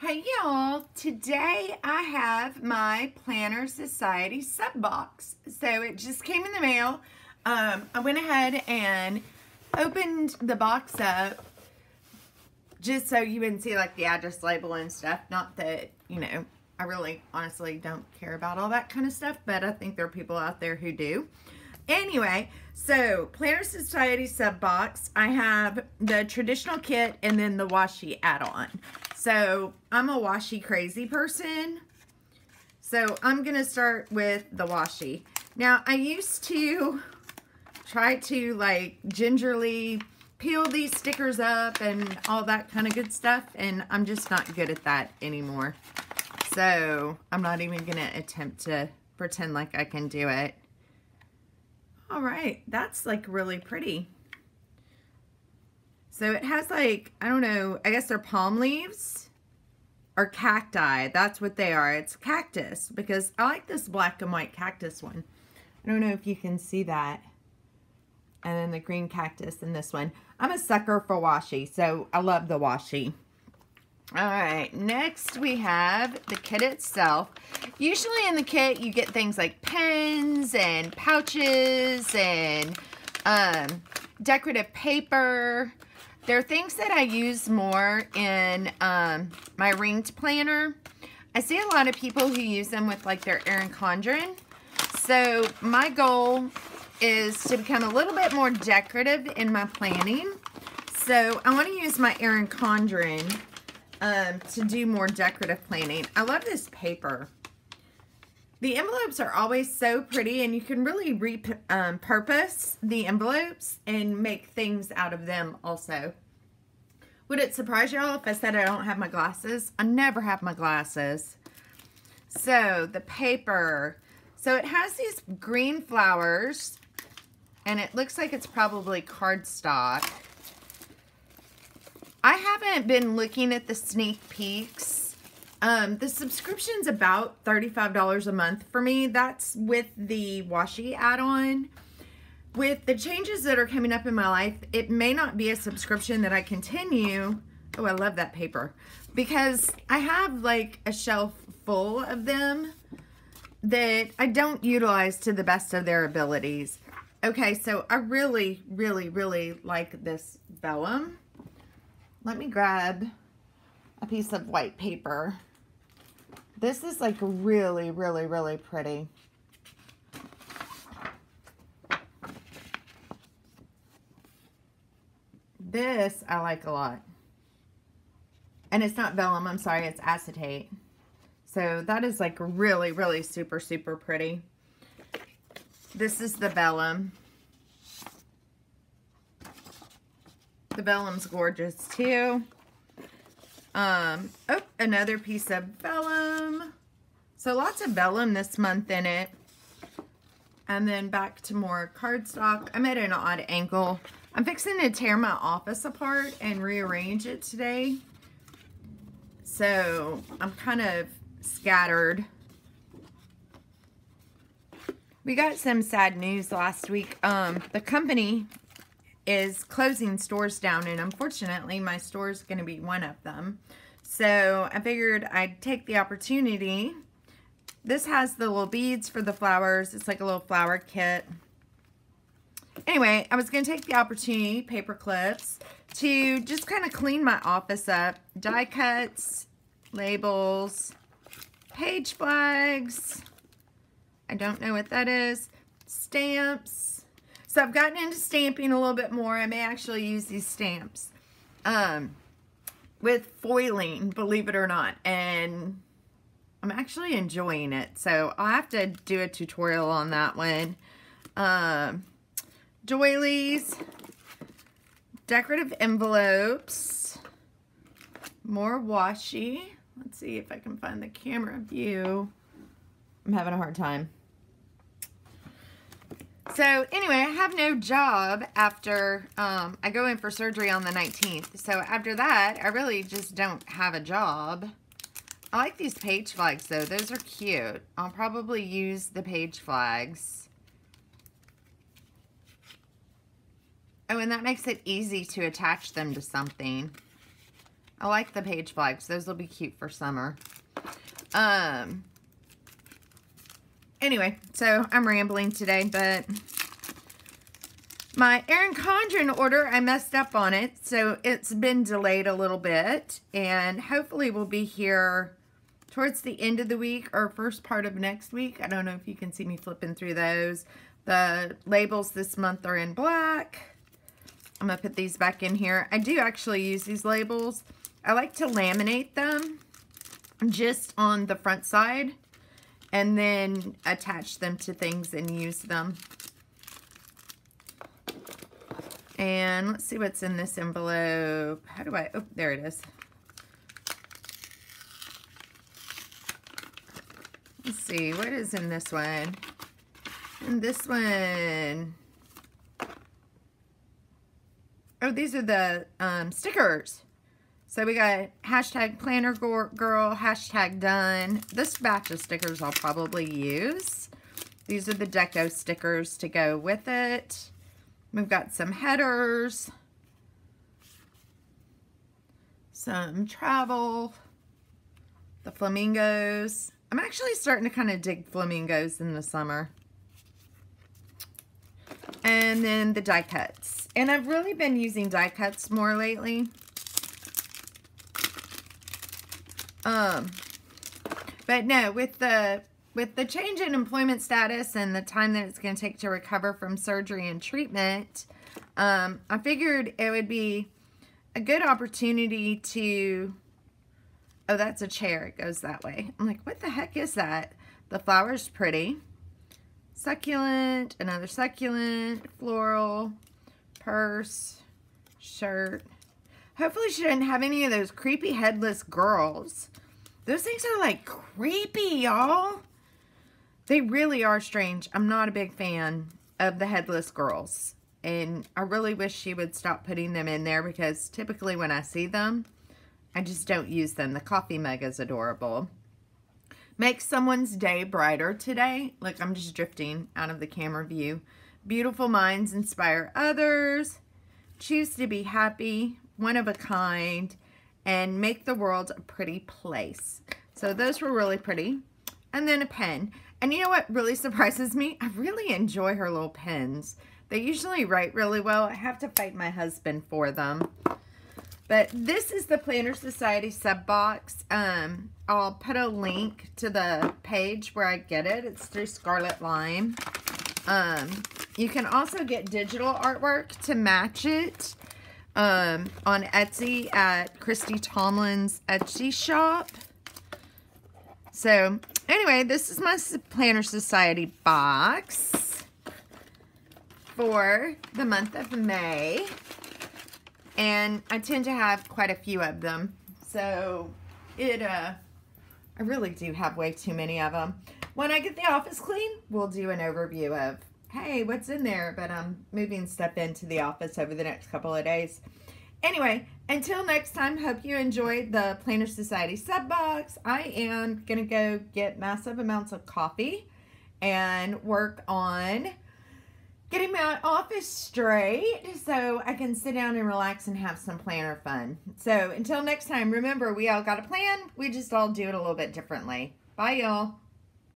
Hey y'all, today I have my Planner Society sub box. So it just came in the mail. I went ahead and opened the box up just so you can see like the address label and stuff. Not that, you know, I really honestly don't care about all that kind of stuff, but I think there are people out there who do. Anyway, so Planner Society sub box, I have the traditional kit and then the washi add-on. So I'm a washi crazy person, so I'm gonna start with the washi. Now I used to try to like gingerly peel these stickers up and all that kind of good stuff, and I'm just not good at that anymore. So I'm not even gonna attempt to pretend like I can do it. All right, that's like really pretty. So it has like, I don't know, I guess they're palm leaves or cacti. That's what they are. It's cactus because I like this black and white cactus one. I don't know if you can see that. And then the green cactus in this one. I'm a sucker for washi, so I love the washi. All right, next we have the kit itself. Usually in the kit you get things like pens and pouches and decorative paper. There are things that I use more in my ringed planner. I see a lot of people who use them with like their Erin Condren. So my goal is to become a little bit more decorative in my planning. So I want to use my Erin Condren to do more decorative planning. I love this paper. The envelopes are always so pretty, and you can really repurpose the envelopes and make things out of them also. Would it surprise y'all if I said I don't have my glasses? I never have my glasses. So the paper. So it has these green flowers, and it looks like it's probably cardstock. I haven't been looking at the sneak peeks. The subscription's about $35 a month for me. That's with the washi add-on. With the changes that are coming up in my life, it may not be a subscription that I continue. Oh, I love that paper. Because I have like a shelf full of them that I don't utilize to the best of their abilities. Okay, so I really, really, really like this vellum. Let me grab a piece of white paper. This is like really, really, really pretty. This I like a lot. And it's not vellum, I'm sorry, it's acetate. So that is like really, really super, super pretty. This is the vellum. The vellum's gorgeous too. Oh, another piece of vellum. So lots of vellum this month in it. And then back to more cardstock. I'm at an odd angle. I'm fixing to tear my office apart and rearrange it today. So I'm kind of scattered. We got some sad news last week. The company is closing stores down, and unfortunately my store is going to be one of them. So I figured I'd take the opportunity. This has the little beads for the flowers. It's like a little flower kit. Anyway, I was going to take the opportunity, paper clips, to just kind of clean my office up. Die cuts, labels, page flags. I don't know what that is. Stamps. So I've gotten into stamping a little bit more. I may actually use these stamps with foiling, believe it or not. And I'm actually enjoying it. So I'll have to do a tutorial on that one. Doilies, decorative envelopes, more washi. Let's see if I can find the camera view. I'm having a hard time. So anyway, I have no job after I go in for surgery on the 19th. So after that, I really just don't have a job. I like these page flags though. Those are cute. I'll probably use the page flags. Oh, and that makes it easy to attach them to something. I like the page flags. Those will be cute for summer. Anyway, so I'm rambling today, but my Erin Condren order, I messed up on it, so it's been delayed a little bit, and hopefully will be here towards the end of the week or first part of next week. I don't know if you can see me flipping through those. The labels this month are in black. I'm going to put these back in here. I do actually use these labels. I like to laminate them just on the front side and then attach them to things and use them. And let's see what's in this envelope. How do I, oh, there it is. Let's see, what is in this one? In this one, oh, these are the stickers. So we got hashtag planner girl, hashtag done. This batch of stickers I'll probably use. These are the deco stickers to go with it. We've got some headers, some travel, the flamingos. I'm actually starting to kind of dig flamingos in the summer. And then the die cuts. And I've really been using die cuts more lately. But no, with the change in employment status and the time that it's going to take to recover from surgery and treatment, I figured it would be a good opportunity to, oh, that's a chair. It goes that way. I'm like, what the heck is that? The flower's pretty. Succulent, another succulent, floral, purse, shirt. Hopefully she didn't have any of those creepy headless girls. Those things are like creepy, y'all. They really are strange. I'm not a big fan of the headless girls. And I really wish she would stop putting them in there because typically when I see them, I just don't use them. The coffee mug is adorable. Make someone's day brighter today. Look, I'm just drifting out of the camera view. Beautiful minds inspire others. Choose to be happy, one of a kind, and make the world a pretty place. So those were really pretty. And then a pen. And you know what really surprises me? I really enjoy her little pens. They usually write really well. I have to fight my husband for them. But this is the Planner Society sub box. I'll put a link to the page where I get it. It's through Scarlet Lime. You can also get digital artwork to match it on Etsy at Christy Tomlin's Etsy shop. So anyway, this is my Planner Society box for the month of May. And I tend to have quite a few of them. So I really do have way too many of them. When I get the office clean, we'll do an overview of, hey, what's in there? But I'm moving stuff into the office over the next couple of days. Anyway, until next time, hope you enjoyed the Planner Society sub box. I am going to go get massive amounts of coffee and work on getting my office straight so I can sit down and relax and have some planner fun. So until next time, remember, we all got a plan. We just all do it a little bit differently. Bye, y'all.